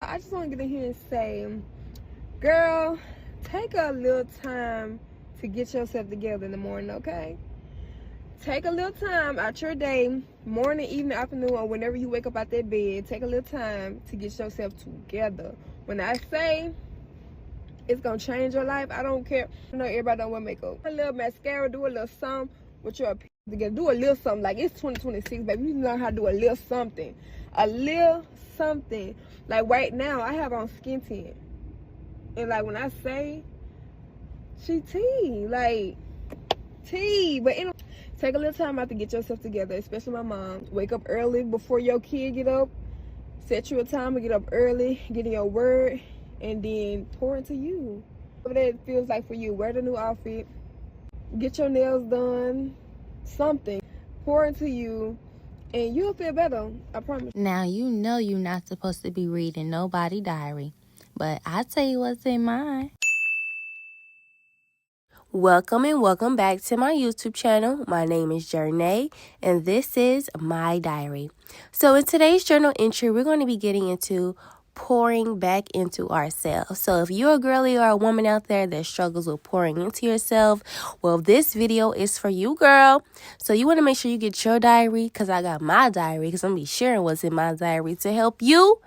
I just want to get in here and say, girl, take a little time to get yourself together in the morning, okay? Take a little time out your day, morning, evening, afternoon, or whenever you wake up out that bed. Take a little time to get yourself together. When I say it's gonna change your life, I don't care. I know everybody don't wear makeup. A little mascara, do a little something with your appearance together. Do a little something. Like, it's 2026, baby. You need to learn how to do a little something. A little something. Like, right now, I have on skin tint. And, like, when I say, she tea. Like, tea. But anyway, take a little time out to get yourself together, especially my mom. Wake up early before your kid get up. Set you a time to get up early, get in your word, and then pour into you. Whatever that feels like for you. Wear the new outfit. Get your nails done. Something. Pour into you, and you'll feel better. I promise. Now, you know you're not supposed to be reading nobody's diary, but I'll tell you what's in mine. Welcome and welcome back to my YouTube channel. My name is Jernè, and this is my diary. So in today's journal entry, we're going to be getting into pouring back into ourselves. So if you're a girly or a woman out there that struggles with pouring into yourself, well, this video is for you, girl. So you want to make sure you get your diary, because I got my diary, because I'm going to be sharing what's in my diary to help you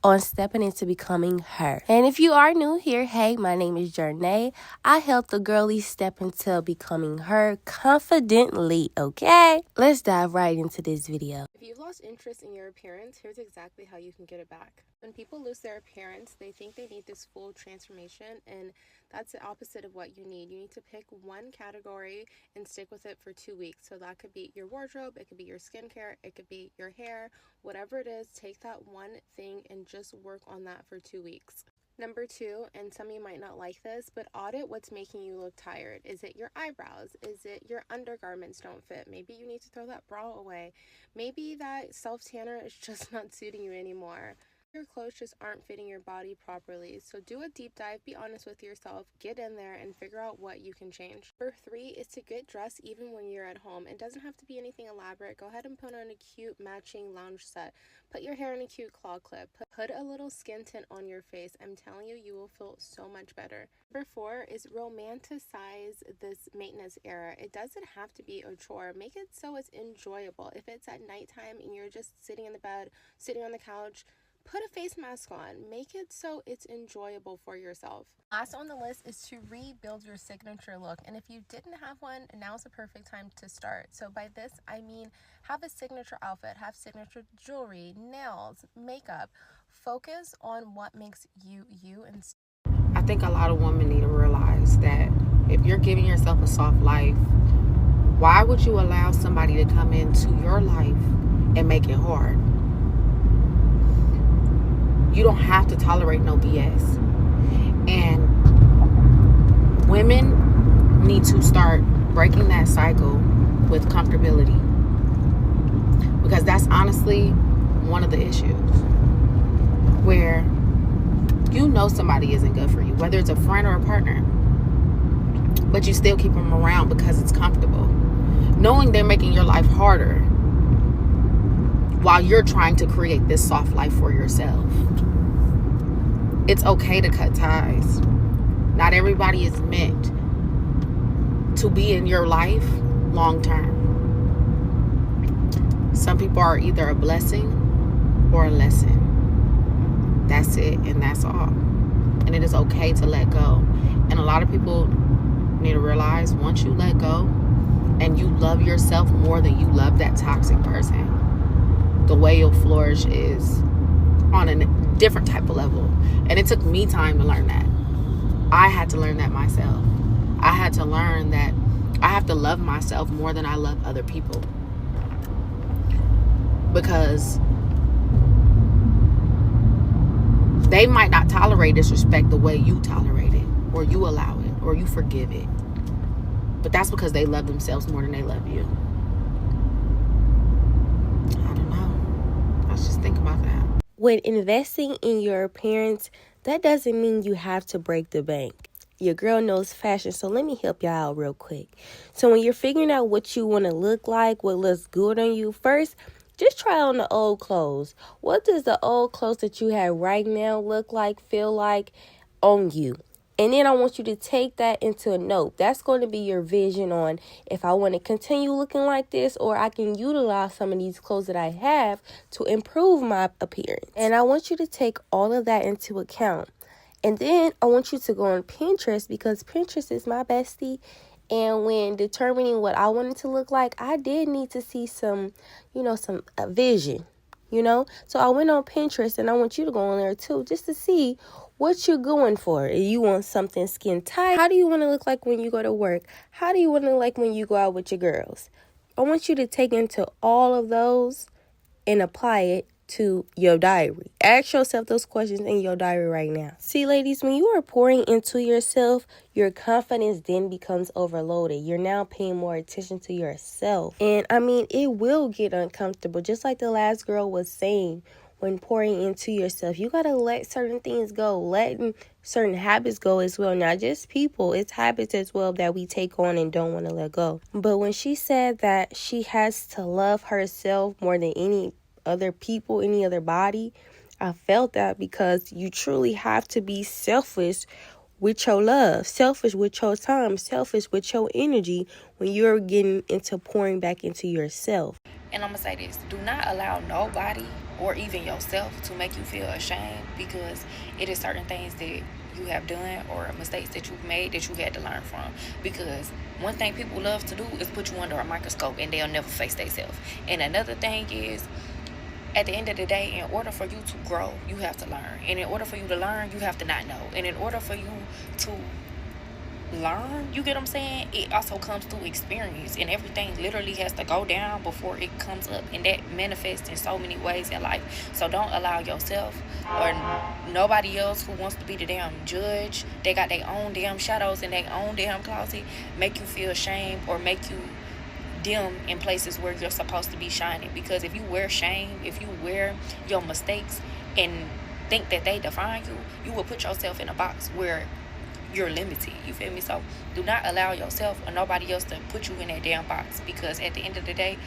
on stepping into becoming her. And if you are new here, hey, my name is Jernè. I help the girlie step into becoming her confidently, okay? Let's dive right into this video. If you've lost interest in your appearance, here's exactly how you can get it back. When people lose their appearance, they think they need this full transformation, and that's the opposite of what you need. You need to pick one category and stick with it for 2 weeks. So that could be your wardrobe, it could be your skincare, it could be your hair, whatever it is, take that one thing and just work on that for 2 weeks. Number 2, and some of you might not like this, but audit what's making you look tired. Is it your eyebrows? Is it your undergarments don't fit? Maybe you need to throw that bra away. Maybe that self-tanner is just not suiting you anymore. Your clothes just aren't fitting your body properly. So do a deep dive, be honest with yourself, get in there and figure out what you can change. Number 3 is to get dressed even when you're at home. It doesn't have to be anything elaborate. Go ahead and put on a cute matching lounge set. Put your hair in a cute claw clip. Put a little skin tint on your face. I'm telling you, you will feel so much better. Number 4 is romanticize this maintenance era. It doesn't have to be a chore. Make it so it's enjoyable. If it's at nighttime and you're just sitting in the bed, sitting on the couch, put a face mask on. Make it so it's enjoyable for yourself. Last on the list is to rebuild your signature look. And if you didn't have one, now's the perfect time to start. So by this, I mean have a signature outfit, have signature jewelry, nails, makeup. Focus on what makes you you. And I think a lot of women need to realize that if you're giving yourself a soft life, why would you allow somebody to come into your life and make it hard? You don't have to tolerate no BS. And women need to start breaking that cycle with comfortability, because that's honestly one of the issues, where you know somebody isn't good for you, whether it's a friend or a partner, but you still keep them around because it's comfortable, knowing they're making your life harder while you're trying to create this soft life for yourself. It's okay to cut ties. Not everybody is meant to be in your life long term. Some people are either a blessing or a lesson. That's it, and that's all. And it is okay to let go. And a lot of people need to realize, once you let go and you love yourself more than you love that toxic person, the way you'll flourish is on a different type of level. And it took me time to learn that. I had to learn that myself. I had to learn that I have to love myself more than I love other people, because they might not tolerate disrespect the way you tolerate it, or you allow it, or you forgive it. But that's because they love themselves more than they love you. I don't know. Let's just think about that. When investing in your appearance, that doesn't mean you have to break the bank. Your girl knows fashion, so let me help y'all out real quick. So when you're figuring out what you want to look like, what looks good on you, first, Just try on the old clothes. What does the old clothes that you have right now look like, feel like on you? And then I want you to take that into a note. That's going to be your vision on if I want to continue looking like this, or I can utilize some of these clothes that I have to improve my appearance. And I want you to take all of that into account. And then I want you to go on Pinterest, because Pinterest is my bestie. And when determining what I wanted to look like, I did need to see some vision, So I went on Pinterest, and I want you to go on there too, just to see what you're going for. You want something skin tight? How do you want to look like when you go to work? How do you want to look like when you go out with your girls? I want you to take into all of those and apply it to your diary. Ask yourself those questions in your diary right now. See, ladies, when you are pouring into yourself, your confidence then becomes overloaded. You're now paying more attention to yourself. And I mean, it will get uncomfortable. Just like the last girl was saying, when pouring into yourself, you got to let certain things go, letting certain habits go as well. Not just people, it's habits as well that we take on and don't want to let go. But when she said that she has to love herself more than any other people, any other body, I felt that, because you truly have to be selfish with your love, selfish with your time, selfish with your energy when you're getting into pouring back into yourself. And I'm going to say this, do not allow nobody or even yourself to make you feel ashamed, because it is certain things that you have done or mistakes that you've made that you had to learn from. Because one thing people love to do is put you under a microscope, and they'll never face themselves. And another thing is, at the end of the day, in order for you to grow, you have to learn. And in order for you to learn, you have to not know. And in order for you to learn, you get what I'm saying, it also comes through experience, and everything literally has to go down before it comes up, and that manifests in so many ways in life. So don't allow yourself or nobody else who wants to be the damn judge, they got their own damn shadows in their own damn closet, make you feel ashamed or make you dim in places where you're supposed to be shining. Because if you wear shame, if you wear your mistakes and think that they define you, you will put yourself in a box where you're limited. You feel me? So do not allow yourself or nobody else to put you in that damn box, because at the end of the day,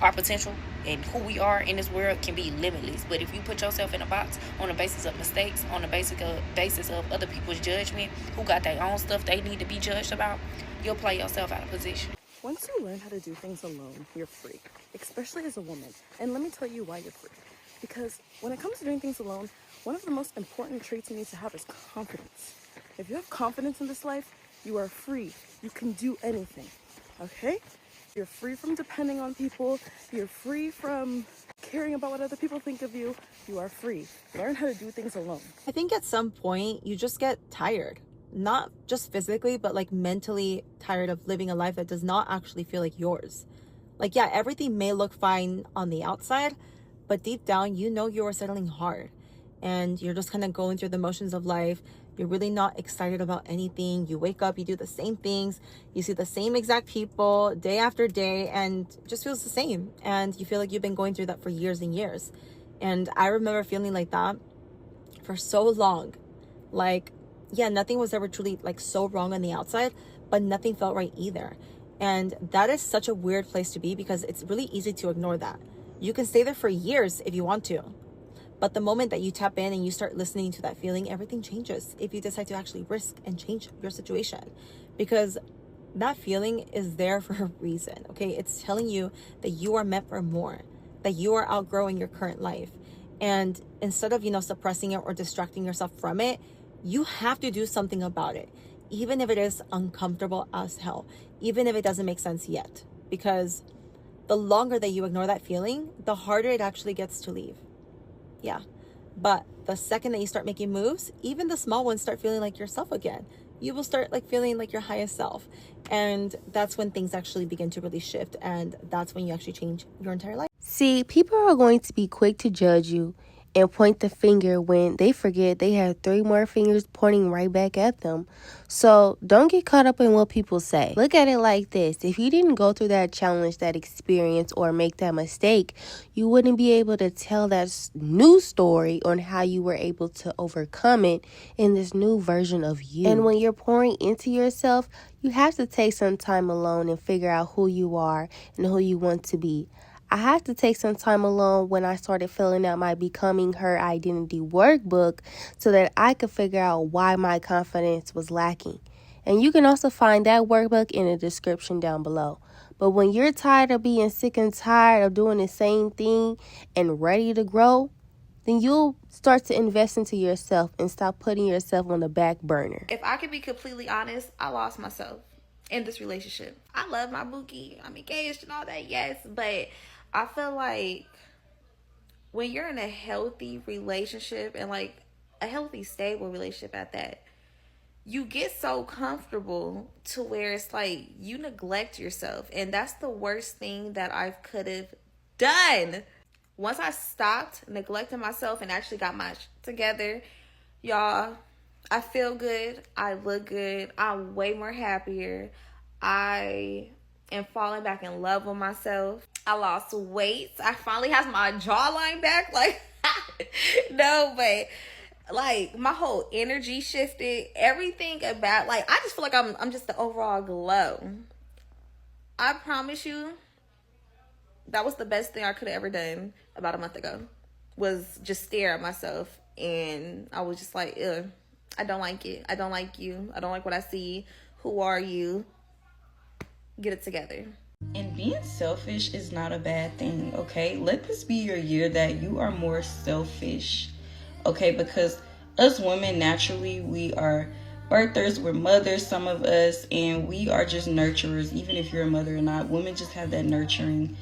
our potential and who we are in this world can be limitless. But if you put yourself in a box on the basis of mistakes, on the basis of other people's judgment, who got their own stuff they need to be judged about, you'll play yourself out of position. Once you learn how to do things alone, you're free, especially as a woman. And let me tell you why you're free. Because when it comes to doing things alone, one of the most important traits you need to have is confidence. If you have confidence in this life, you are free. You can do anything, okay? You're free from depending on people. You're free from caring about what other people think of you. You are free. Learn how to do things alone. I think at some point you just get tired. Not just physically, but like mentally tired of living a life that does not actually feel like yours. Like, yeah, everything may look fine on the outside, but deep down, you know you are settling hard. And you're just kind of going through the motions of life. You're really not excited about anything. You wake up, you do the same things. You see the same exact people day after day, and it just feels the same. And you feel like you've been going through that for years and years. And I remember feeling like that for so long. Like, yeah, nothing was ever truly like so wrong on the outside, but nothing felt right either. And that is such a weird place to be, because it's really easy to ignore that. You can stay there for years if you want to. But the moment that you tap in and you start listening to that feeling, everything changes if you decide to actually risk and change your situation. Because that feeling is there for a reason, okay? It's telling you that you are meant for more, that you are outgrowing your current life. And instead of, suppressing it or distracting yourself from it, you have to do something about it, even if it is uncomfortable as hell, even if it doesn't make sense yet. Because the longer that you ignore that feeling, the harder it actually gets to leave. Yeah. But the second that you start making moves, even the small ones start feeling like yourself again. You will start feeling like your highest self. And that's when things actually begin to really shift. And that's when you actually change your entire life. See, people are going to be quick to judge you and point the finger when they forget they have 3 more fingers pointing right back at them. So don't get caught up in what people say. Look at it like this. If you didn't go through that challenge, that experience, or make that mistake, you wouldn't be able to tell that new story on how you were able to overcome it in this new version of you. And when you're pouring into yourself, you have to take some time alone and figure out who you are and who you want to be. I had to take some time alone when I started filling out my Becoming Her Identity Workbook so that I could figure out why my confidence was lacking. And you can also find that workbook in the description down below. But when you're tired of being sick and tired of doing the same thing and ready to grow, then you'll start to invest into yourself and stop putting yourself on the back burner. If I can be completely honest, I lost myself in this relationship. I love my bookie. I'm engaged and all that, yes. But I feel like when you're in a healthy relationship, and like a healthy, stable relationship at that, you get so comfortable to where it's like you neglect yourself. And that's the worst thing that I could have done. Once I stopped neglecting myself and actually got my shit together, y'all, I feel good. I look good. I'm way more happier. I am falling back in love with myself. I lost weight. I finally have my jawline back. Like, no, but like my whole energy shifted. Everything about, like, I just feel like I'm just the overall glow. I promise you, that was the best thing I could have ever done about a month ago, was just stare at myself. And I was just like, ugh, I don't like it. I don't like you. I don't like what I see. Who are you? Get it together. And being selfish is not a bad thing, okay? Let this be your year that you are more selfish, okay? Because us women, naturally, we are birthers, we're mothers, some of us, and we are just nurturers. Even if you're a mother or not, women just have that nurturing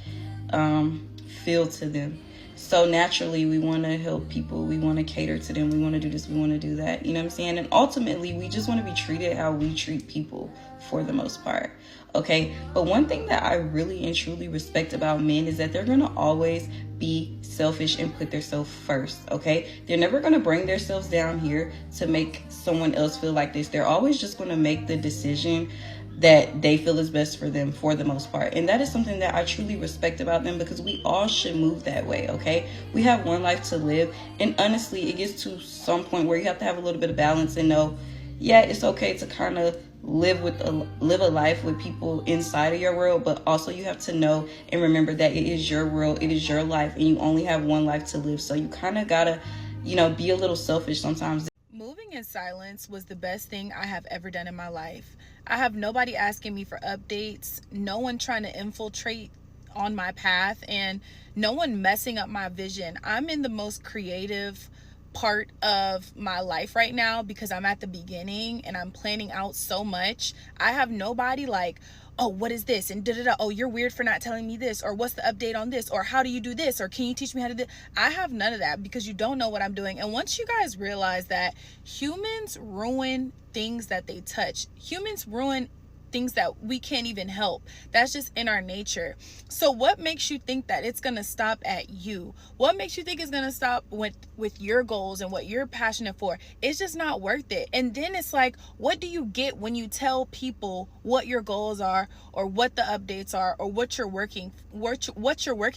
feel to them. So naturally, we want to help people. We want to cater to them. We want to do this. We want to do that. You know what I'm saying? And ultimately, we just want to be treated how we treat people for the most part. Okay. But one thing that I really and truly respect about men is that they're going to always be selfish and put themselves first. Okay. They're never going to bring themselves down here to make someone else feel like this. They're always just going to make the decision that they feel is best for them for the most part. And that is something that I truly respect about them, because we all should move that way, okay? We have one life to live, and honestly, it gets to some point where you have to have a little bit of balance and know, yeah, it's okay to kind of live a life with people inside of your world, but also you have to know and remember that it is your world, it is your life, and you only have one life to live. So you kind of gotta, be a little selfish sometimes. Moving in silence was the best thing I have ever done in my life. I have nobody asking me for updates, no one trying to infiltrate on my path, and no one messing up my vision. I'm in the most creative part of my life right now because I'm at the beginning and I'm planning out so much. I have nobody like, oh, what is this? And da-da-da. Oh, you're weird for not telling me this. Or what's the update on this? Or how do you do this? Or can you teach me how to do? I have none of that because you don't know what I'm doing. And once you guys realize that humans ruin things that they touch, humans ruin things that we can't even help. That's just in our nature. So what makes you think that it's going to stop at you? What makes you think it's going to stop with your goals and what you're passionate for? It's just not worth it. And then it's like, what do you get when you tell people what your goals are or what the updates are or what you're working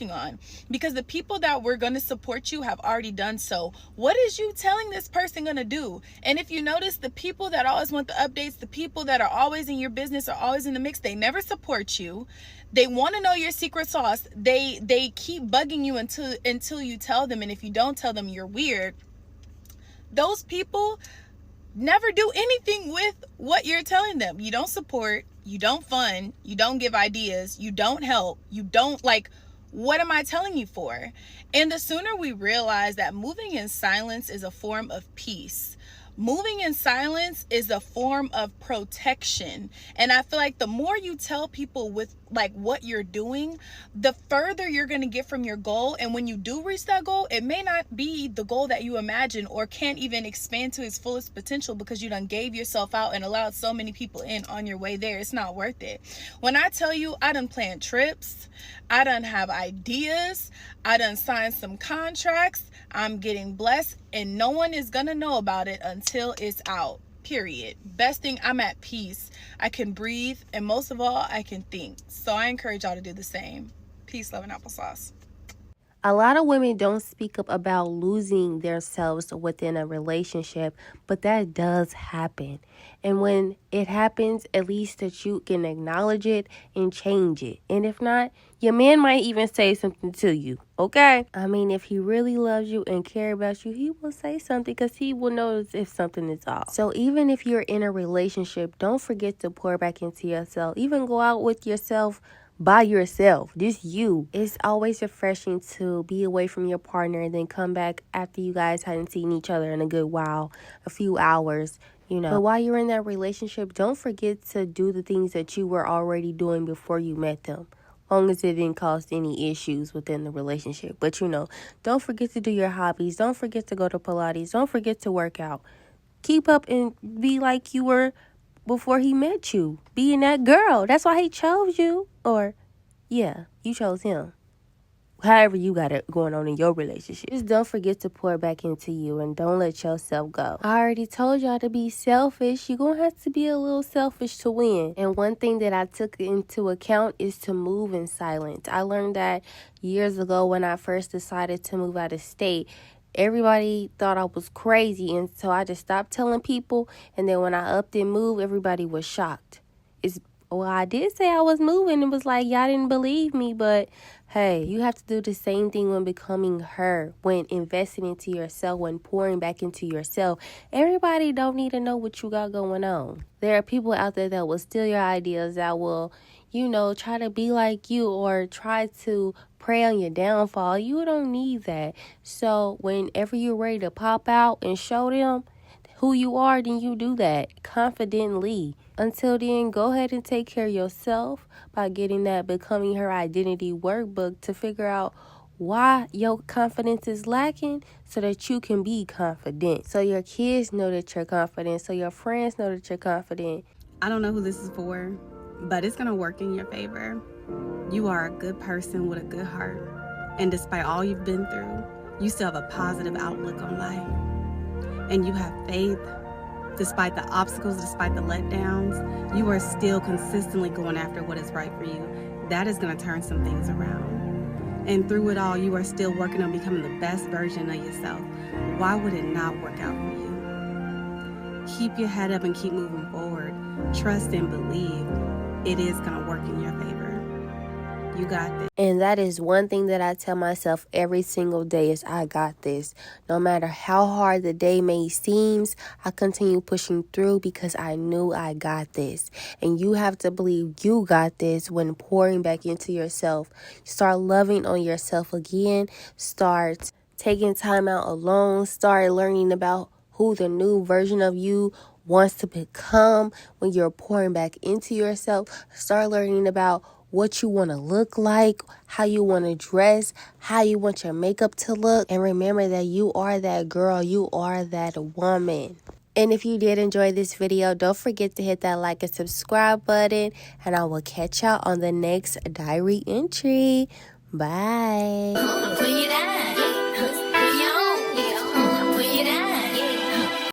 on? Because the people that were going to support you have already done so. What is you telling this person going to do? And if you notice, the people that always want the updates, the people that are always in your business are always in the mix, they never support you. They want to know your secret sauce. They keep bugging you until you tell them, and if you don't tell them, you're weird. Those people never do anything with what you're telling them. You don't support, you don't fund, you don't give ideas, you don't help, you don't, like, what am I telling you for? And the sooner we realize that moving in silence is a form of peace, moving in silence is a form of protection. And I feel like the more you tell people with like what you're doing, the further you're going to get from your goal. And when you do reach that goal, it may not be the goal that you imagine or can't even expand to its fullest potential because you done gave yourself out and allowed so many people in on your way there. It's not worth it. When I tell you, I done planned trips, I done have ideas, I done signed some contracts, I'm getting blessed, and no one is gonna know about it until it's out, period. Best thing, I'm at peace. I can breathe, and most of all, I can think. So I encourage y'all to do the same. Peace, love, and applesauce. A lot of women don't speak up about losing themselves within a relationship, but that does happen. And when it happens, at least that you can acknowledge it and change it. And if not, your man might even say something to you, okay? I mean, if he really loves you and cares about you, he will say something because he will notice if something is off. So even if you're in a relationship, don't forget to pour back into yourself. Even go out with yourself by yourself, just you. It's always refreshing to be away from your partner and then come back after you guys hadn't seen each other in a good while, a few hours, you know. But while you're in that relationship, don't forget to do the things that you were already doing before you met them, long as it didn't cause any issues within the relationship. But you know, don't forget to do your hobbies. Don't forget to go to Pilates. Don't forget to work out. Keep up and be like you were before he met you, being that girl. That's why he chose you. Or, yeah, you chose him. However you got it going on in your relationship. Just don't forget to pour back into you and don't let yourself go. I already told y'all to be selfish. You're going to have to be a little selfish to win. And one thing that I took into account is to move in silence. I learned that years ago when I first decided to move out of state. Everybody thought I was crazy, and so I just stopped telling people. And then when I upped and moved, everybody was shocked. Well, I did say I was moving. It was like y'all didn't believe me, but hey, you have to do the same thing when becoming her, when investing into yourself, when pouring back into yourself. Everybody don't need to know what you got going on. There are people out there that will steal your ideas, that will, you know, try to be like you or try to prey on your downfall. You don't need that. So whenever you're ready to pop out and show them who you are, then you do that confidently. Until then, go ahead and take care of yourself by getting that Becoming Her Identity Workbook to figure out why your confidence is lacking so that you can be confident. So your kids know that you're confident. So your friends know that you're confident. I don't know who this is for, but it's going to work in your favor. You are a good person with a good heart. And despite all you've been through, you still have a positive outlook on life. And you have faith. Despite the obstacles, despite the letdowns, you are still consistently going after what is right for you. That is going to turn some things around. And through it all, you are still working on becoming the best version of yourself. Why would it not work out for you? Keep your head up and keep moving forward. Trust and believe it is going to work in your favor. You got this. And that is one thing that I tell myself every single day is I got this. No matter how hard the day may seem, I continue pushing through because I knew I got this. And you have to believe you got this when pouring back into yourself. Start loving on yourself again. Start taking time out alone. Start learning about who the new version of you wants to become when you're pouring back into yourself. Start learning about what you want to look like, how you want to dress, how you want your makeup to look. And remember that you are that girl, you are that woman. And if you did enjoy this video, don't forget to hit that like and subscribe button. And I will catch y'all on the next diary entry. Bye.